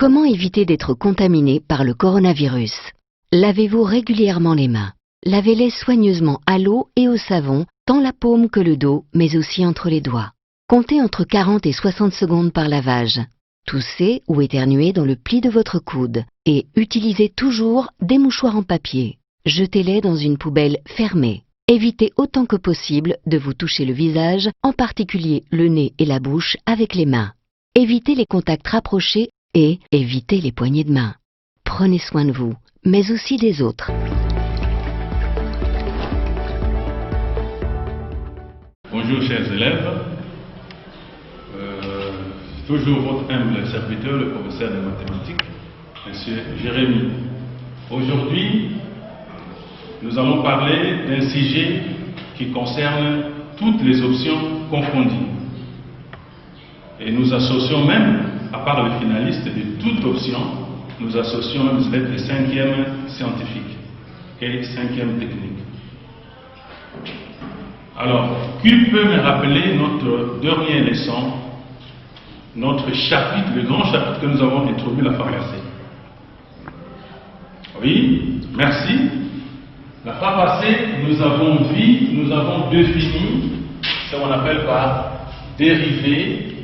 Comment éviter d'être contaminé par le coronavirus? Lavez-vous régulièrement les mains. Lavez-les soigneusement à l'eau et au savon, tant la paume que le dos, mais aussi entre les doigts. Comptez entre 40 et 60 secondes par lavage. Toussez ou éternuez dans le pli de votre coude et utilisez toujours des mouchoirs en papier. Jetez-les dans une poubelle fermée. Évitez autant que possible de vous toucher le visage, en particulier le nez et la bouche avec les mains. Évitez les contacts rapprochés et évitez les poignées de main. Prenez soin de vous, mais aussi des autres. Bonjour chers élèves, toujours votre humble serviteur, le professeur de mathématiques, M. Jérémy. Aujourd'hui, nous allons parler d'un sujet qui concerne toutes les options confondues. Et nous associons même, à part le finaliste de toute option, nous associons même les 5e scientifiques et 5e techniques. Alors, qui peut me rappeler notre dernière leçon, notre chapitre, le grand chapitre que nous avons introduit, la pharmacie? Oui, merci. La fois passée, nous avons vu, nous avons défini ce qu'on appelle par dérivée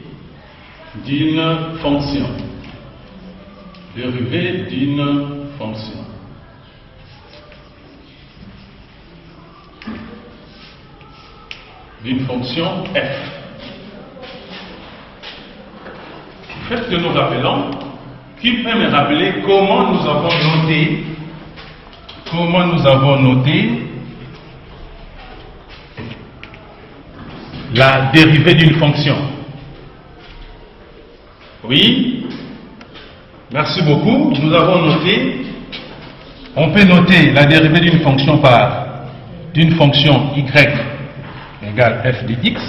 d'une fonction. Dérivée d'une fonction. D'une fonction f. Faites que nous rappelons, qui peut me rappeler comment nous avons noté la dérivée d'une fonction? Oui, merci beaucoup. Nous avons noté, on peut noter la dérivée d'une fonction par d'une fonction y égale f de x.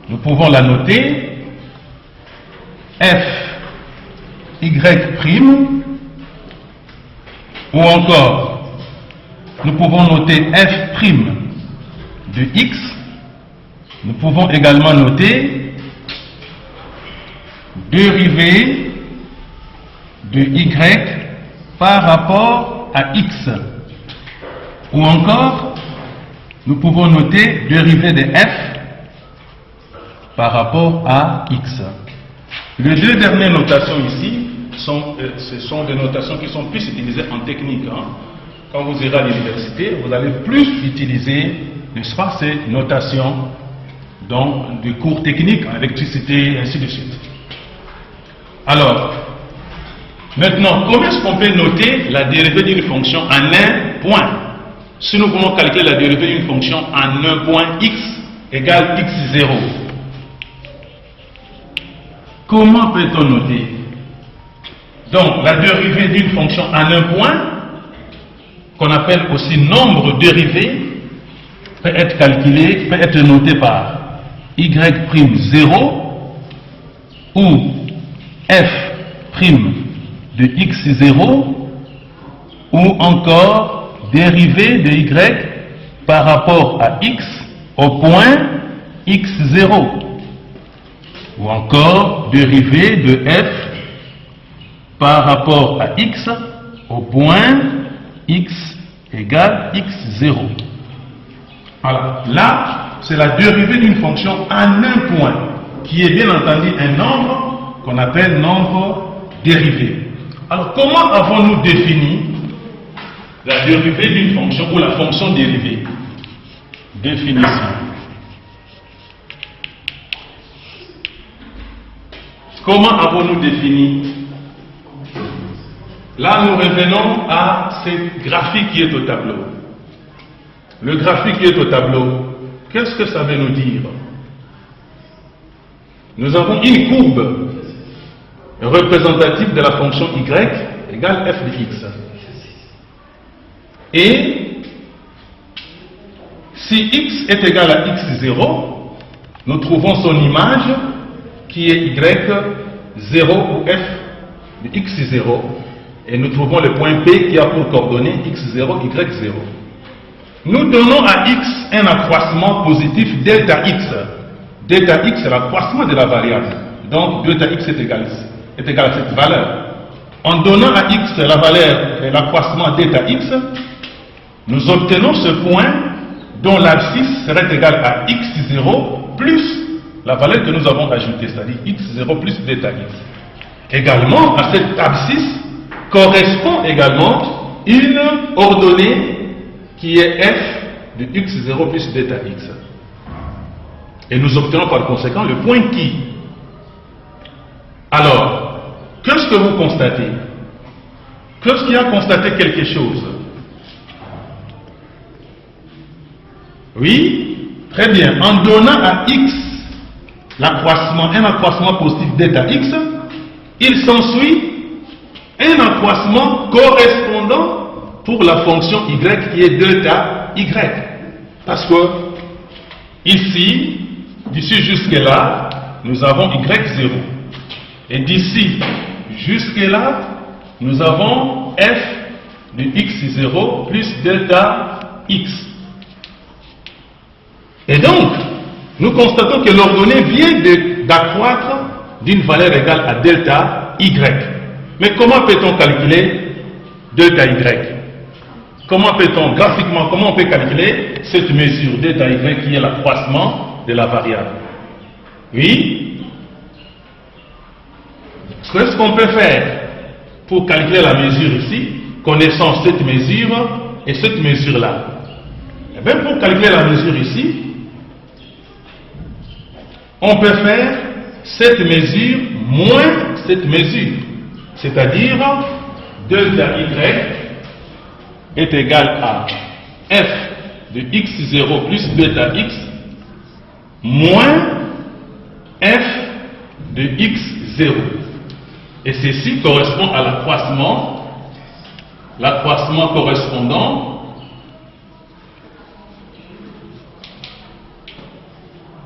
Nous pouvons la noter f y prime, ou encore nous pouvons noter f prime de x. Nous pouvons également noter dérivée de y par rapport à x, ou encore nous pouvons noter dérivée de f par rapport à x. Les deux dernières notations ici, ce sont des notations qui sont plus utilisées en technique. Quand vous irez à l'université, vous allez plus utiliser, n'est-ce pas, ces notations dans des cours techniques, en électricité, ainsi de suite. Alors, maintenant, comment est-ce qu'on peut noter la dérivée d'une fonction en un point? Si nous voulons calculer la dérivée d'une fonction en un point x égale x0, comment peut-on noter? Donc, la dérivée d'une fonction en un point, qu'on appelle aussi nombre dérivé, peut être calculée, peut être notée par y'0 ou f' de x0, ou encore dérivée de y par rapport à x au point x0, ou encore dérivée de f par rapport à x au point x égale x0. Voilà, là c'est la dérivée d'une fonction en un point, qui est bien entendu un nombre qu'on appelle nombre dérivé. Alors comment avons-nous défini la dérivée d'une fonction ou la fonction dérivée? Définition. Comment avons-nous défini? Là, nous revenons à ce graphique qui est au tableau. Le graphique qui est au tableau, qu'est-ce que ça veut nous dire? Nous avons une courbe représentative de la fonction y égale f de x. Et si x est égal à x0, nous trouvons son image qui est y0 ou f de x0. Et nous trouvons le point P qui a pour coordonnées x0, y0. Nous donnons à x un accroissement positif delta x. Delta x est l'accroissement de la variable. Donc delta x est égal à cette valeur. En donnant à x la valeur et l'accroissement d'eta x, nous obtenons ce point dont l'abscisse serait égal à x0 plus la valeur que nous avons ajoutée, c'est-à-dire x0 plus bêta x. Également, à cette abscisse correspond également une ordonnée qui est f de x0 plus bêta x. Et nous obtenons par conséquent le point qui. Alors, qu'est-ce que vous constatez? Qu'est-ce qui a constaté quelque chose? Oui, très bien. En donnant à x un accroissement positif d'eta x, il s'ensuit un accroissement correspondant pour la fonction y qui est delta y. Parce que ici, d'ici jusque-là, nous avons y0. Et d'ici jusque-là, nous avons f de x0 plus delta x. Et donc, nous constatons que l'ordonnée vient d'accroître d'une valeur égale à delta y. Mais comment peut-on calculer delta y? Comment peut-on, graphiquement, comment on peut calculer cette mesure delta y qui est l'accroissement de la variable? Oui? Qu'est-ce qu'on peut faire pour calculer la mesure ici, connaissant cette mesure et cette mesure-là? Eh bien, pour calculer la mesure ici, on peut faire cette mesure moins cette mesure. C'est-à-dire, delta y est égal à f de x0 plus bêta x moins f de x0. Et ceci correspond à l'accroissement correspondant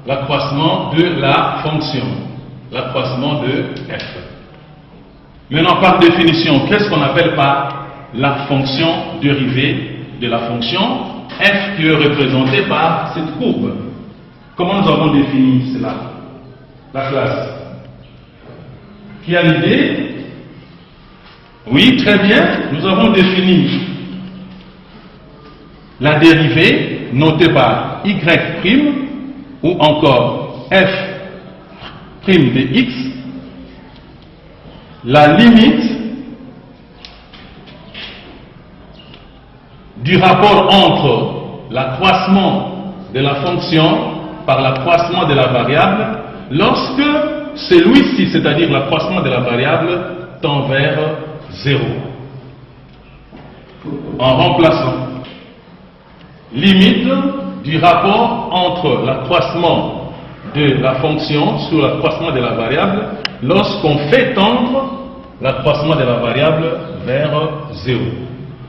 l'accroissement de la fonction, l'accroissement de f. Maintenant, par définition, qu'est-ce qu'on appelle par la fonction dérivée de la fonction f qui est représentée par cette courbe? Comment nous avons défini cela? La classe. Qui a l'idée? Oui, très bien. Nous avons défini la dérivée notée par y' ou encore f' de x, la limite du rapport entre l'accroissement de la fonction par l'accroissement de la variable lorsque celui-ci, c'est-à-dire l'accroissement de la variable, tend vers 0. En remplaçant limite du rapport entre l'accroissement de la fonction sur l'accroissement de la variable lorsqu'on fait tendre l'accroissement de la variable vers 0.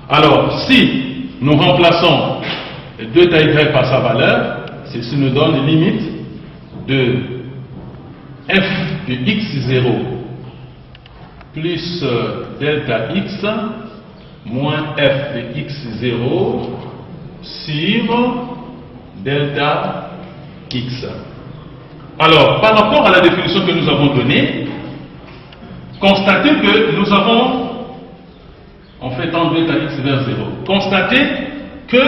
Alors, si nous remplaçons 2ta y par sa valeur, ceci nous donne limite de f de x0 plus delta x moins f de x0 sur delta x. Alors, par rapport à la définition que nous avons donnée, constatez que nous avons, en fait, tendre delta x vers 0. Constatez que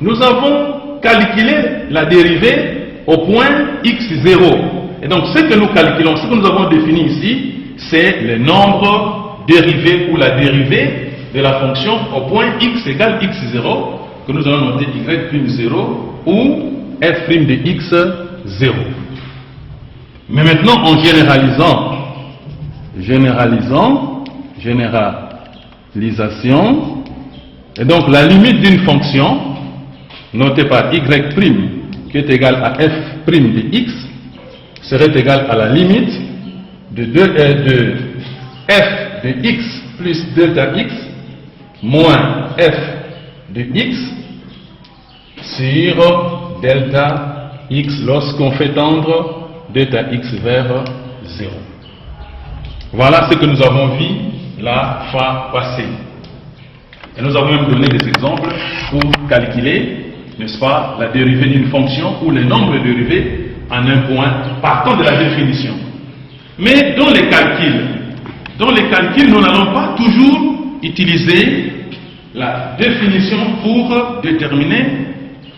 nous avons calculé la dérivée au point x0. Et donc, ce que nous calculons, ce que nous avons défini ici, c'est le nombre dérivé ou la dérivée de la fonction au point x égale x0, que nous allons noter y'0 ou f' de x0. Mais maintenant, en généralisation, et donc la limite d'une fonction notée par y' qui est égale à f' de x serait égale à la limite de f de x plus delta x moins f de x sur delta x lorsqu'on fait tendre delta x vers 0. Voilà ce que nous avons vu la fois passée. Et nous avons même donné des exemples pour calculer, n'est-ce pas, la dérivée d'une fonction ou le nombre de dérivées en un point, partant de la définition. Mais dans les calculs Dans les calculs, nous n'allons pas toujours utiliser la définition pour déterminer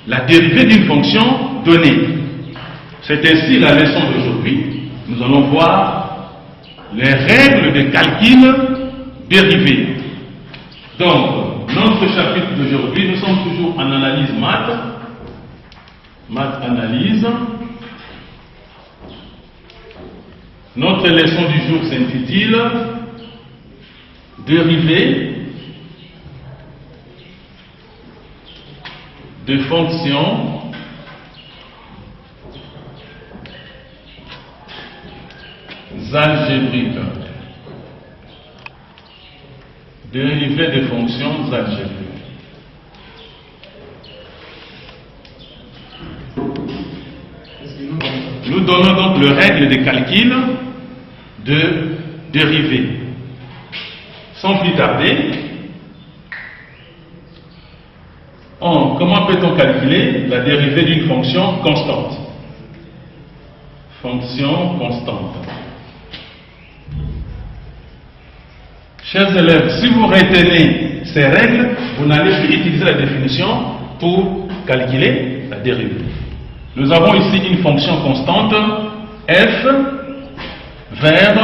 la dérivée d'une fonction donnée. C'est ainsi la leçon d'aujourd'hui. Nous allons voir les règles de calcul dérivées. Donc, notre chapitre d'aujourd'hui, nous sommes toujours en analyse maths analyse. Notre leçon du jour s'intitule Dérivée de fonctions algébriques. Dérivée de fonctions algébriques. Nous donnons donc les règles de calcul de dérivée. Sans plus tarder, comment peut-on calculer la dérivée d'une fonction constante? Fonction constante. Chers élèves, si vous retenez ces règles, vous n'allez plus utiliser la définition pour calculer la dérivée. Nous avons ici une fonction constante f vers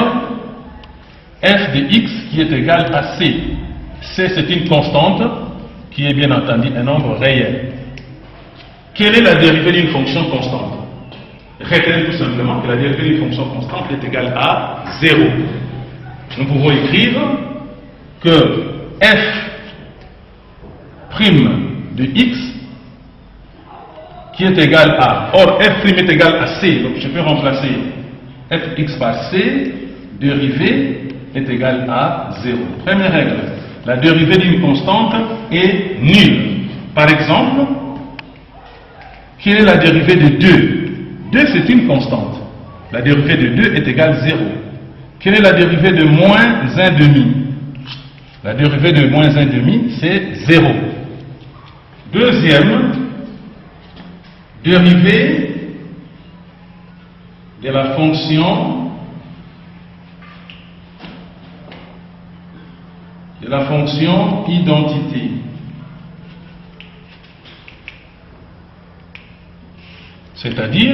f de x qui est égal à c. C, c'est une constante qui est bien entendu un nombre réel. Quelle est la dérivée d'une fonction constante? Retenez tout simplement que la dérivée d'une fonction constante est égale à 0. Nous pouvons écrire que f' de x qui est égal à, or f' est égal à c, donc je peux remplacer fx par c, dérivée est égale à 0. Première règle, la dérivée d'une constante est nulle. Par exemple, quelle est la dérivée de 2? 2 c'est une constante. La dérivée de 2 est égale à 0. Quelle est la dérivée de moins 1,5? La dérivée de moins 1,5 c'est 0. Deuxième, dérivée de la fonction identité. C'est-à-dire